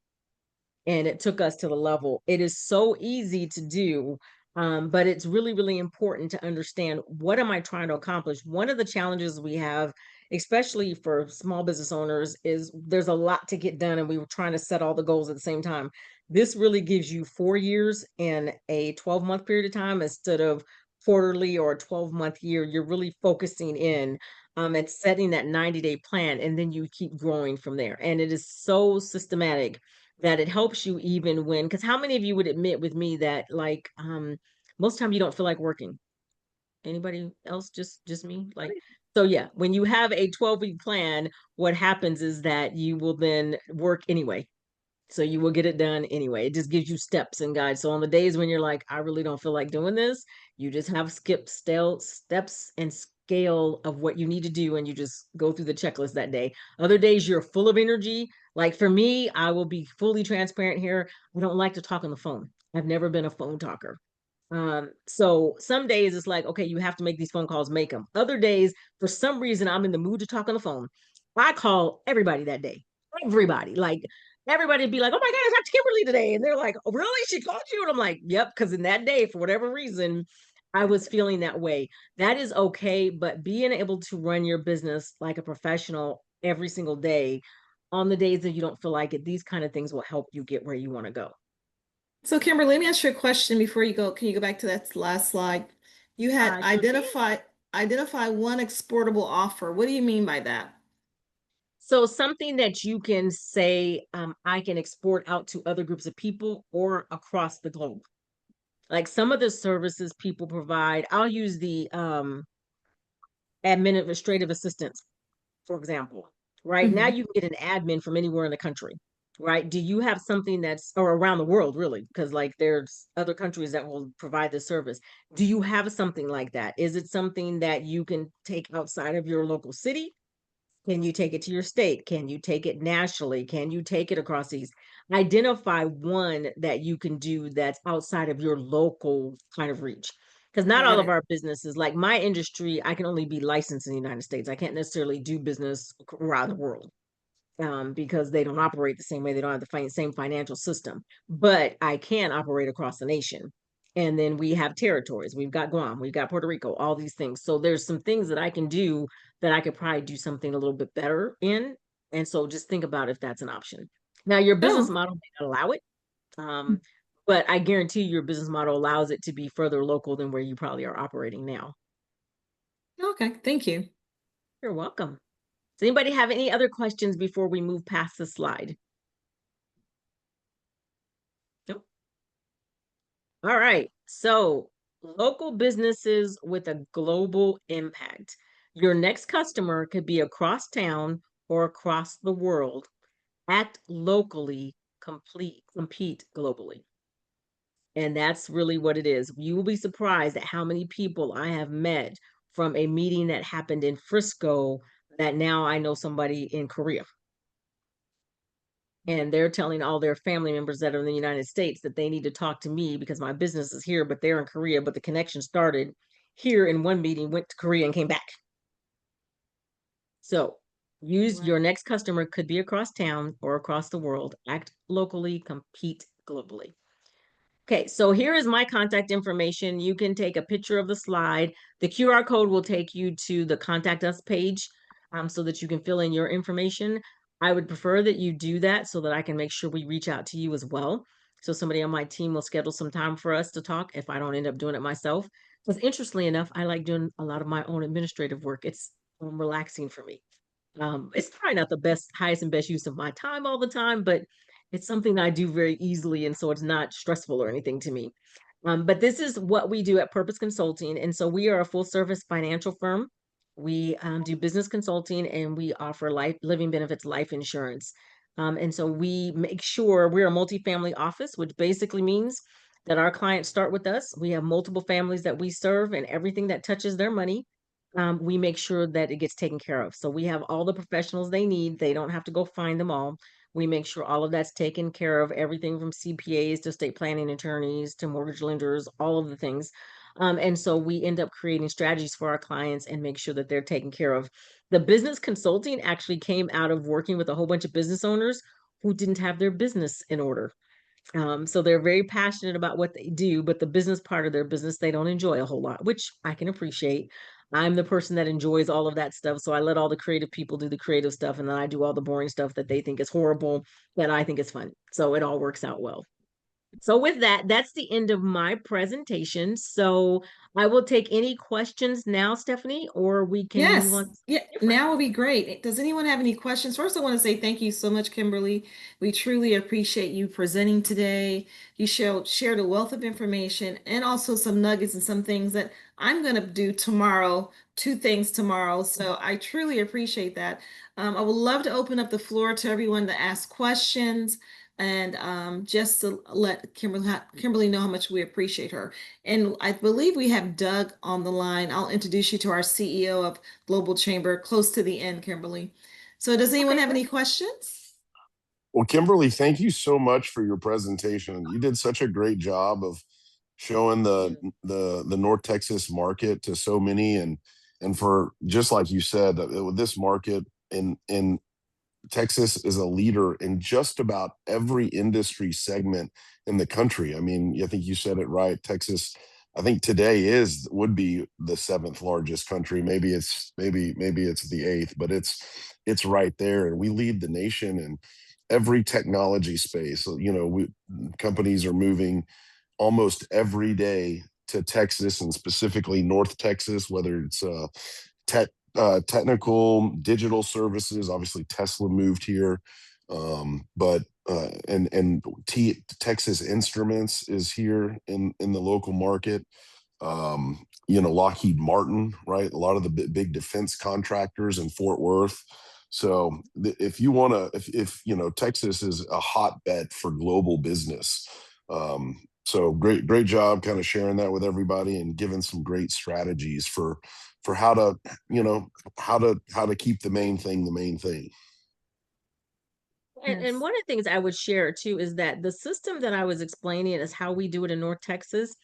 and it took us to the level. It is so easy to do, but it's really, really important to understand, what am I trying to accomplish? One of the challenges we have, especially for small business owners, is there's a lot to get done and we were trying to set all the goals at the same time. This really gives you 4 years in a 12-month period of time instead of quarterly or a 12-month year. You're really focusing in and setting that 90-day plan, and then you keep growing from there. And it is so systematic that it helps you even when, because how many of you would admit with me that like most time you don't feel like working? Anybody else? Just me? Like, so yeah, when you have a 12-week plan, what happens is that you will then work anyway. So you will get it done anyway. It just gives you steps and guides. So on the days when you're like, I really don't feel like doing this, you just have skip stale steps and scale of what you need to do, and you just go through the checklist that day. Other days you're full of energy. Like for me, I will be fully transparent here. I don't like to talk on the phone. I've never been a phone talker. So some days it's like, okay, you have to make these phone calls, make them. Other days, for some reason, I'm in the mood to talk on the phone. I call everybody that day. Everybody. Like everybody would be like, oh my God, I talked to Kimberly today. And they're like, oh, really? She called you? And I'm like, yep, because in that day, for whatever reason, I was feeling that way. That is okay. But being able to run your business like a professional every single day, on the days that you don't feel like it, these kind of things will help you get where you want to go. So, Kimberly, let me ask you a question before you go. Can you go back to that last slide? You had I sure can. identify one exportable offer. What do you mean by that? So something that you can say, I can export out to other groups of people or across the globe. Like some of the services people provide, I'll use the administrative assistants, for example. Right now, Mhm. you can get an admin from anywhere in the country. Right? Do you have something that's, or around the world, really? Because like there's other countries that will provide this service. Do you have something like that? Is it something that you can take outside of your local city? Can you take it to your state? Can you take it nationally? Can you take it across these? Identify one that you can do that's outside of your local kind of reach. Because not all Got of it. our businesses, like my industry, I can only be licensed in the United States. I can't necessarily do business around the world, because they don't operate the same way. They don't have the same financial system, but I can operate across the nation. And then we have territories. We've got Guam, we've got Puerto Rico, all these things. So there's some things that I can do that I could probably do something a little bit better in. And so just think about if that's an option. Now, your business Oh, model may not allow it, but I guarantee your business model allows it to be further local than where you probably are operating now. okay. Thank you. You're welcome. Does anybody have any other questions before we move past the slide? Nope. All right. So, local businesses with a global impact. Your next customer could be across town or across the world. Act locally, compete globally. And that's really what it is. You will be surprised at how many people I have met from a meeting that happened in Frisco that now I know somebody in Korea. And they're telling all their family members that are in the United States that they need to talk to me because my business is here, but they're in Korea. But the connection started here in one meeting, went to Korea and came back. So use your Right. next customer could be across town or across the world. Act locally, compete globally. Okay, so here is my contact information. You can take a picture of the slide. The QR code will take you to the contact us page, so that you can fill in your information. I would prefer that you do that so that I can make sure we reach out to you as well. So somebody on my team will schedule some time for us to talk if I don't end up doing it myself. Because interestingly enough, I like doing a lot of my own administrative work. It's relaxing for me. It's probably not the best, highest and best use of my time all the time, but it's something I do very easily. And so it's not stressful or anything to me. But this is what we do at Purpose Consulting. And so we are a full service financial firm. We do business consulting and we offer life, living benefits, life insurance. And so we make sure we're a multifamily office, which basically means that our clients start with us. We have multiple families that we serve, and everything that touches their money, we make sure that it gets taken care of. So we have all the professionals they need. They don't have to go find them all. We make sure all of that's taken care of, everything from CPAs to estate planning attorneys to mortgage lenders, all of the things. And so we end up creating strategies for our clients and make sure that they're taken care of. The business consulting actually came out of working with a whole bunch of business owners who didn't have their business in order. So they're very passionate about what they do, but the business part of their business, they don't enjoy a whole lot, which I can appreciate. I'm the person that enjoys all of that stuff. So I let all the creative people do the creative stuff, and then I do all the boring stuff that they think is horrible, that I think is fun. So it all works out well. So with that, that's the end of my presentation. So I will take any questions now, Stephanie, or we can move Yes. on to Yeah, something different. now would be great. Does anyone have any questions? First, I want to say thank you so much, Kimberly. We truly appreciate you presenting today. You shared a wealth of information and also some nuggets and some things that I'm going to do tomorrow, two things tomorrow. So I truly appreciate that. I would love to open up the floor to everyone to ask questions and just to let Kimberly know how much we appreciate her. And I believe we have Doug on the line. I'll introduce you to our CEO of Global Chamber close to the end, Kimberly. So does anyone Okay, have any great. questions? Well, Kimberly, thank you so much for your presentation. You did such a great job of showing the You. the North Texas market to so many, and for just like you said, with this market in Texas is a leader in just about every industry segment in the country. I mean, I think you said it right. Texas, I think today would be the seventh largest country. Maybe it's the eighth, but it's right there. And we lead the nation in every technology space. So, companies are moving almost every day to Texas and specifically North Texas, whether it's tech technical digital services. Obviously, Tesla moved here, but and Texas Instruments is here in the local market. Lockheed Martin, right? A lot of the big defense contractors in Fort Worth. So if you want to, if Texas is a hotbed for global business. So great job kind of sharing that with everybody and giving some great strategies for how to, how to keep the main thing the main thing. And Yes. one of the things I would share too is that the system that I was explaining is how we do it in North Texas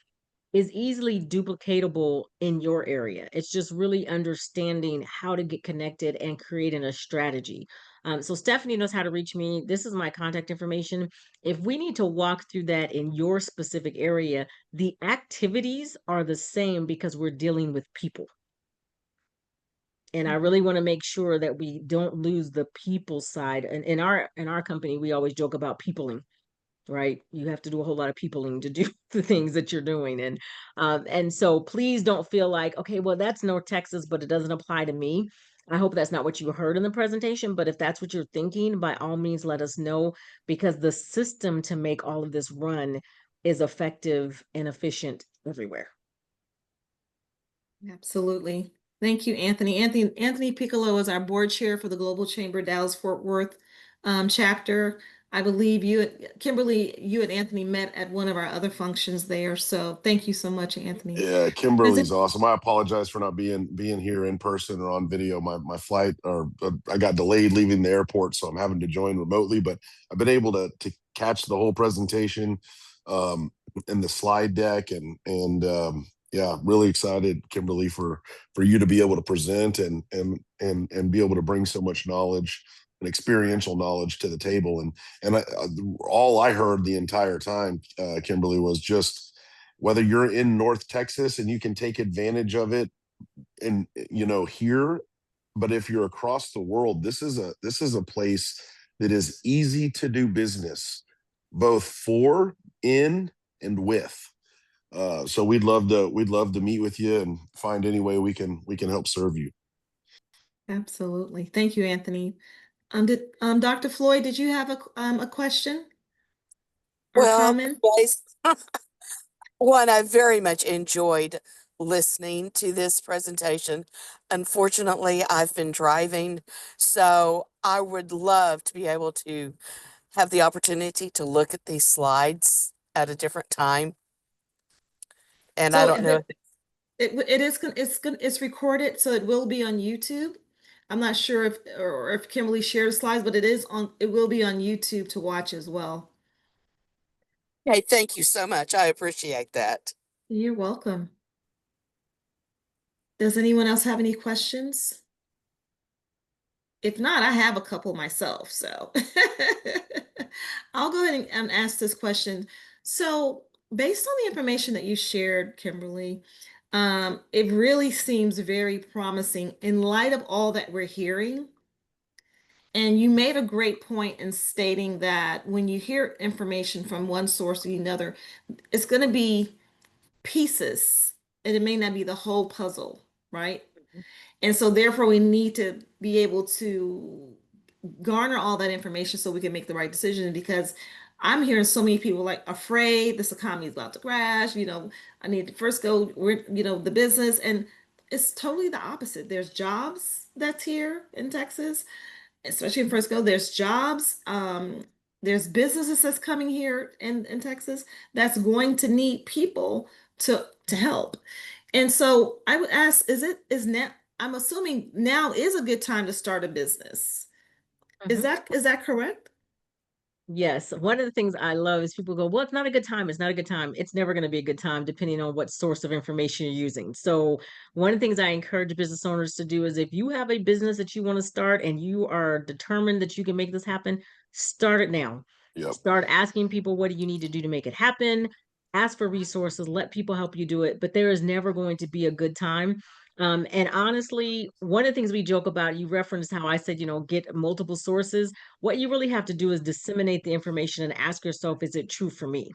is easily duplicatable in your area. It's just really understanding how to get connected and creating a strategy. So Stephanie knows how to reach me. This is my contact information. If we need to walk through that in your specific area, the activities are the same because we're dealing with people. And I really want to make sure that we don't lose the people side. And in our company, we always joke about peopling, right? You have to do a whole lot of peopling to do the things that you're doing. And so please don't feel like, okay, well, that's North Texas, but it doesn't apply to me. I hope that's not what you heard in the presentation, but if that's what you're thinking, by all means, let us know, because the system to make all of this run is effective and efficient everywhere. Absolutely. Thank you, Anthony. Anthony Piccolo is our board chair for the Global Chamber Dallas Fort Worth chapter. I believe Kimberly, you and Anthony met at one of our other functions there. So thank you so much, Anthony. Yeah, Does Kimberly's it, awesome. I apologize for not being here in person or on video. My flight, or I got delayed leaving the airport, so I'm having to join remotely. But I've been able to catch the whole presentation, um, and the slide deck, and yeah, really excited, Kimberly, for you to be able to present and be able to bring so much knowledge and experiential knowledge to the table. And all I heard the entire time, Kimberly, was just whether you're in North Texas and you can take advantage of it and here, but if you're across the world, this is a place that is easy to do business, both for, in, and with. So we'd love to meet with you and find any way we can help serve you. absolutely. Thank you, Anthony. Dr. Floyd, did you have a question or Well, comment? guys, one, I very much enjoyed listening to this presentation. Unfortunately, I've been driving, so I would love to be able to have the opportunity to look at these slides at a different time. And I So don't know. it's recorded, so it will be on YouTube. I'm not sure if Kimberly shared slides, but it will be on YouTube to watch as well. Hey, thank you so much. I appreciate that. You're welcome. Does anyone else have any questions? If not, I have a couple myself, so I'll go ahead and ask this question. So, based on the information that you shared, Kimberly, it really seems very promising in light of all that we're hearing. And you made a great point in stating that when you hear information from one source or another, it's going to be pieces, and it may not be the whole puzzle, right? And so, therefore, we need to be able to garner all that information so we can make the right decision. Because I'm hearing so many people like afraid this economy is about to crash. I need to first go, the business, and it's totally the opposite. There's jobs that's here in Texas, especially in Frisco. There's jobs. There's businesses that's coming here in Texas that's going to need people to help. And so I would ask, is now, I'm assuming now is a good time to start a business. Is that correct? Yes. One of the things I love is people go, well, it's not a good time. It's not a good time. It's never going to be a good time, depending on what source of information you're using. So, one of the things I encourage business owners to do is if you have a business that you want to start and you are determined that you can make this happen, start it now. Yep. Start asking people, what do you need to do to make it happen? Ask for resources, let people help you do it. But there is never going to be a good time. And honestly, one of the things we joke about, you referenced how I said, get multiple sources. What you really have to do is disseminate the information and ask yourself, is it true for me?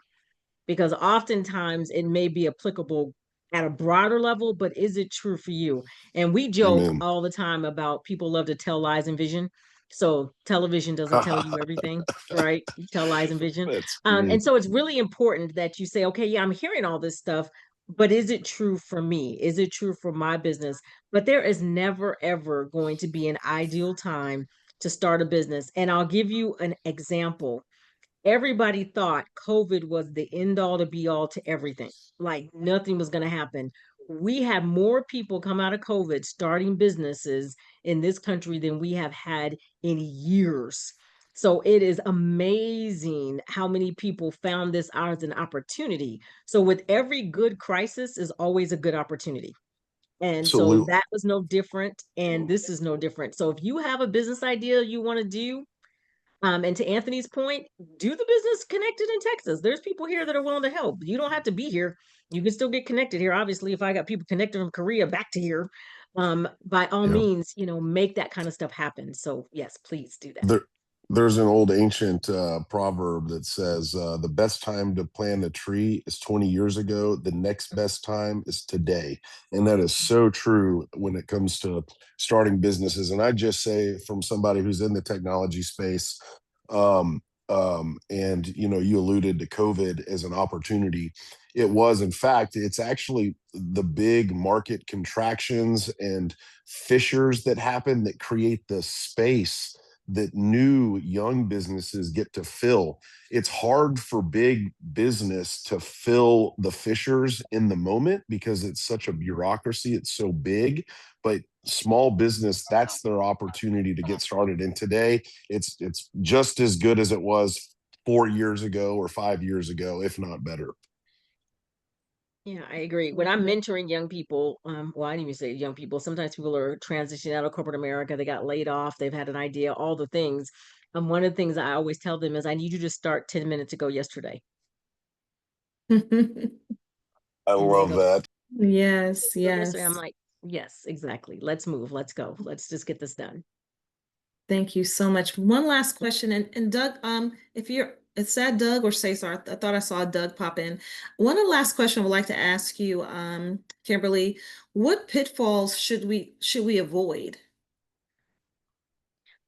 Because oftentimes it may be applicable at a broader level, but is it true for you? And we joke Amen. all the time about people love to tell lies and vision. So television doesn't tell you everything, right? You tell lies and vision. That's And great. so it's really important that you say, okay, yeah, I'm hearing all this stuff, but is it true for me? Is it true for my business? But there is never, ever going to be an ideal time to start a business. And I'll give you an example. everybody thought COVID was the end all to be all to everything. Like nothing was going to happen. We had more people come out of COVID starting businesses in this country than we have had in years. So it is amazing how many people found this as an opportunity. So with every good crisis is always a good opportunity. And so Absolutely. that was no different. And this is no different. So if you have a business idea you want to do, and to Anthony's point, do the business connected in Texas. There's people here that are willing to help. You don't have to be here. You can still get connected here. Obviously, if I got people connected from Korea back to here, by all Yeah. means, make that kind of stuff happen. So yes, please do that. There's an old ancient proverb that says the best time to plant a tree is 20 years ago. The next best time is today. And that is so true when it comes to starting businesses. And I just say, from somebody who's in the technology space, and you alluded to COVID as an opportunity. It was, in fact, it's actually the big market contractions and fissures that happen that create the space that new young businesses get to fill. It's hard for big business to fill the fissures in the moment because it's such a bureaucracy, it's so big, but small business, that's their opportunity to get started. And today it's just as good as it was 4 years ago or 5 years ago, if not better. Yeah, I agree. When I'm mentoring young people, well, I didn't even say young people. Sometimes people are transitioning out of corporate America. They got laid off. They've had an idea, all the things. And one of the things I always tell them is, I need you to start 10 minutes ago yesterday. I And they love go, that. Yes, yesterday. I'm yes. like, yes, exactly. Let's move. Let's go. Let's just get this done. Thank you so much. One last question, and Doug, if you're, is that Doug or Cesar? I thought I saw Doug pop in. One last question I would like to ask you, Kimberly, what pitfalls should we avoid?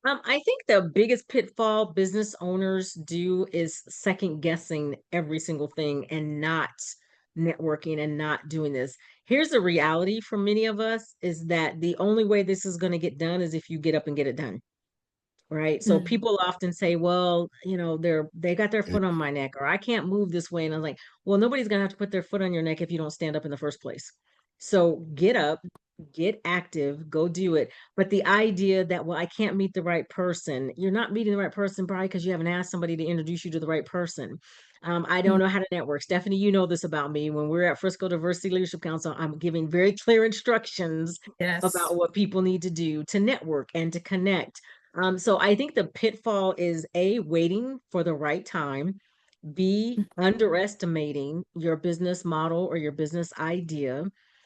I think the biggest pitfall business owners do is second guessing every single thing and not networking and not doing this. Here's the reality for many of us is that the only way this is going to get done is if you get up and get it done. Right. So Mm, people often say, well, they got their foot on my neck, or I can't move this way. And I'm like, well, nobody's gonna have to put their foot on your neck if you don't stand up in the first place. So get up, get active, go do it. But the idea that, well, I can't meet the right person, you're not meeting the right person probably because you haven't asked somebody to introduce you to the right person. I don't mm, know how to network. Stephanie, you know this about me. When we're at Frisco Diversity Leadership Council, I'm giving very clear instructions yes. about what people need to do to network and to connect. So I think the pitfall is A, waiting for the right time, B, underestimating your business model or your business idea,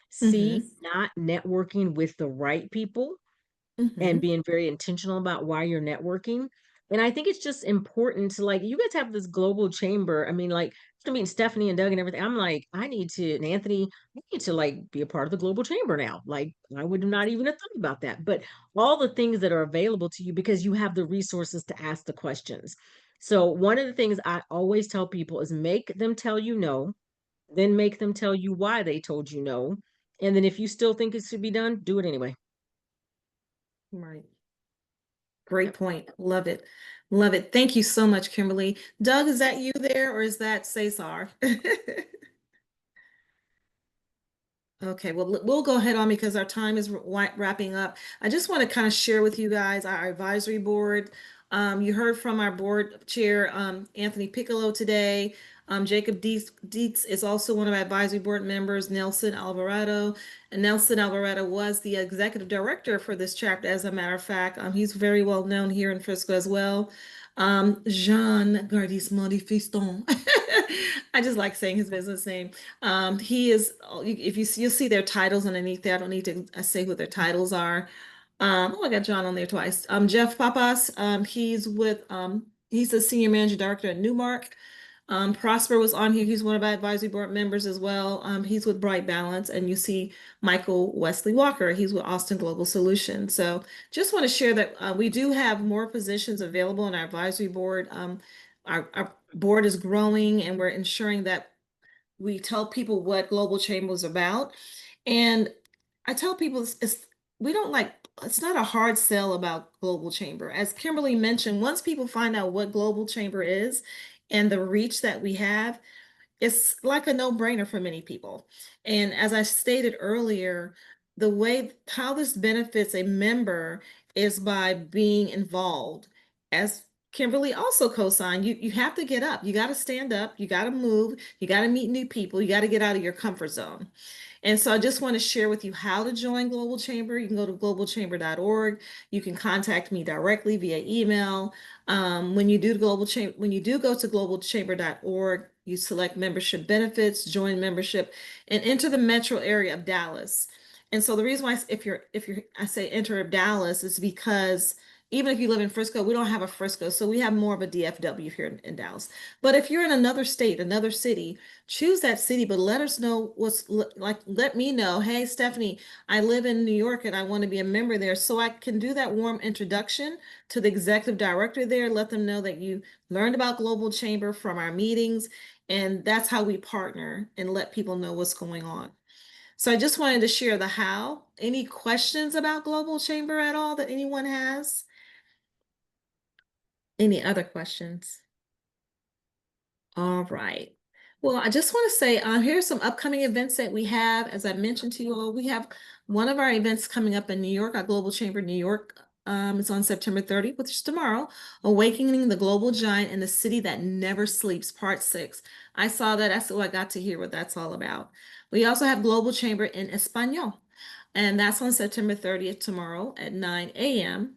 C, Mm-hmm. not networking with the right people and Mm-hmm. being very intentional about why you're networking. And I think it's just important to, like, you guys have this global chamber. I mean, like, after meeting Stephanie and Doug and everything, I'm like, I need to, and Anthony, I need to like be a part of the global chamber now. Like, I would not even have thought about that. But all the things that are available to you because you have the resources to ask the questions. So one of the things I always tell people is make them tell you no, then make them tell you why they told you no. And then if you still think it should be done, do it anyway. Right. Great Yep. point. Love it. Love it. Thank you so much, Kimberly. Doug, is that you there or is that Cesar? Okay, well, we'll go ahead on because our time is wrapping up. I just want to kind of share with you guys our advisory board. You heard from our board chair, Anthony Piccolo today. Jacob Dietz is also one of our advisory board members, Nelson Alvarado. And Nelson Alvarado was the executive director for this chapter, as a matter of fact. He's very well known here in Frisco as well. Jean Gardismodi Fiston. I just like saying his business name. He is, if you see, you'll see their titles underneath there. I don't need to say who their titles are. Oh, I got John on there twice. Jeff Papas, he's the senior managing director at Newmark. Prosper was on here. He's one of our advisory board members as well. He's with Bright Balance, and you see Michael Wesley Walker. He's with Austin Global Solutions. So just want to share that we do have more positions available in our advisory board. Our board is growing, and we're ensuring that we tell people what Global Chamber is about. And I tell people we don't like, it's not a hard sell about Global Chamber. As Kimberly mentioned, once people find out what Global Chamber is, and the reach that we have, it's like a no-brainer for many people. And as I stated earlier, the way how this benefits a member is by being involved. As Kimberly also co-signed, you have to get up, you got to stand up, you got to move, you got to meet new people, you got to get out of your comfort zone. And so I just want to share with you how to join Global Chamber. You can go to globalchamber.org. You can contact me directly via email. When you do go to globalchamber.org, you select membership benefits, join membership, and enter the metro area of Dallas. And so the reason why I say enter Dallas is because even if you live in Frisco, we don't have a Frisco, so we have more of a DFW here in Dallas. But if you're in another state, another city, choose that city, but let us know like, let me know, hey, Stephanie, I live in New York and I want to be a member there. So I can do that warm introduction to the executive director there, let them know that you learned about Global Chamber from our meetings. And that's how we partner and let people know what's going on. So I just wanted to share the how. Any questions about Global Chamber at all that anyone has? Any other questions? All right. Well, I just want to say, here's some upcoming events that we have. As I mentioned to you all, we have one of our events coming up in New York, our Global Chamber New York. It's on September 30th, which is tomorrow, Awakening the Global Giant in the City That Never Sleeps, Part 6. I saw that. That's what I got to hear what that's all about. We also have Global Chamber in Espanol, and that's on September 30th, tomorrow at 9 a.m.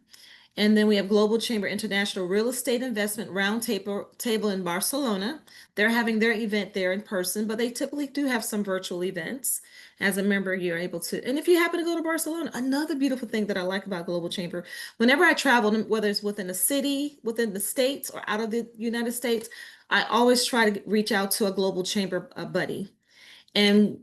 And then we have Global Chamber International Real Estate Investment Roundtable in Barcelona. They're having their event there in person, but they typically do have some virtual events. As a member, you're able to, and if you happen to go to Barcelona, another beautiful thing that I like about Global Chamber, whenever I travel, whether it's within the city, within the States, or out of the United States, I always try to reach out to a Global Chamber buddy. And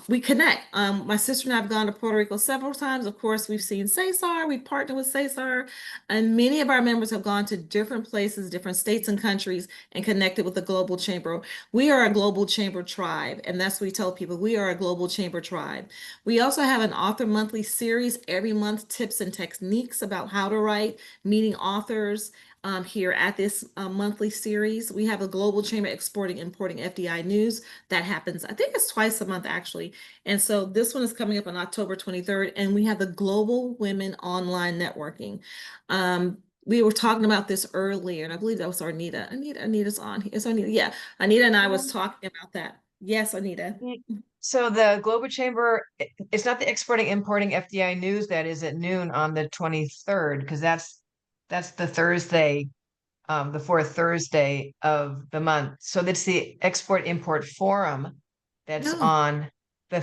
we connect. My sister and I have gone to Puerto Rico several times. Of course, we've seen Cesar, we partner with Cesar, and many of our members have gone to different places, different states and countries, and connected with the Global Chamber. We are a Global Chamber tribe, and that's what we tell people. We are a Global Chamber tribe. We also have an author monthly series every month, tips and techniques about how to write, meeting authors. Here at this monthly series, we have a Global Chamber Exporting Importing FDI News that happens, I think it's twice a month actually. And so this one is coming up on October 23rd, and we have the Global Women Online Networking. We were talking about this earlier, and I believe that was Anita. Anita's on. It's Anita. Yeah, Anita and I was talking about that. Yes, Anita. So the Global Chamber, it's not the Exporting Importing FDI News that is at noon on the 23rd, because that's the Thursday, the fourth Thursday of the month. So that's the Export Import Forum that's on the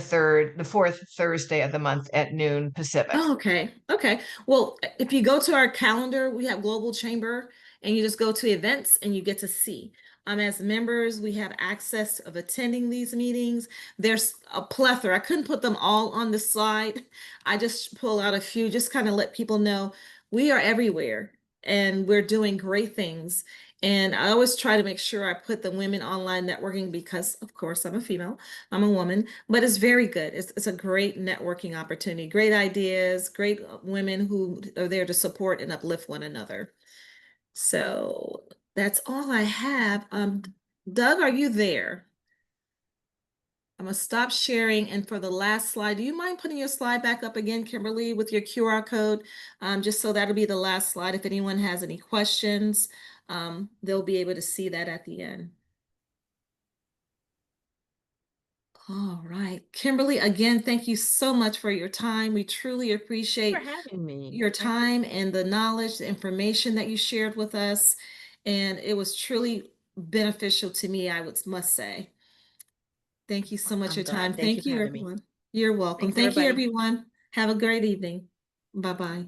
fourth Thursday of the month at noon Pacific. Oh, okay. Okay. Well, if you go to our calendar, we have Global Chamber, and you just go to events and you get to see. As members, we have access of attending these meetings. There's a plethora. I couldn't put them all on the slide. I just pull out a few, just kind of let people know we are everywhere and we're doing great things. And I always try to make sure I put the women online networking because, of course, I'm a female, I'm a woman, but it's very good. It's a great networking opportunity, great ideas, great women who are there to support and uplift one another. So that's all I have. Doug, are you there? I'm gonna stop sharing. And for the last slide, do you mind putting your slide back up again, Kimberly, with your QR code? Just so that'll be the last slide. If anyone has any questions, they'll be able to see that at the end. All right. Kimberly, again, thank you so much for your time. We truly appreciate Thanks for having me. Your time and the knowledge, the information that you shared with us. And it was truly beneficial to me, must say. Thank you so much for your time. Thank you, everyone. You're welcome. Thanks, Thank you, everybody. everyone. Have a great evening. Bye-bye.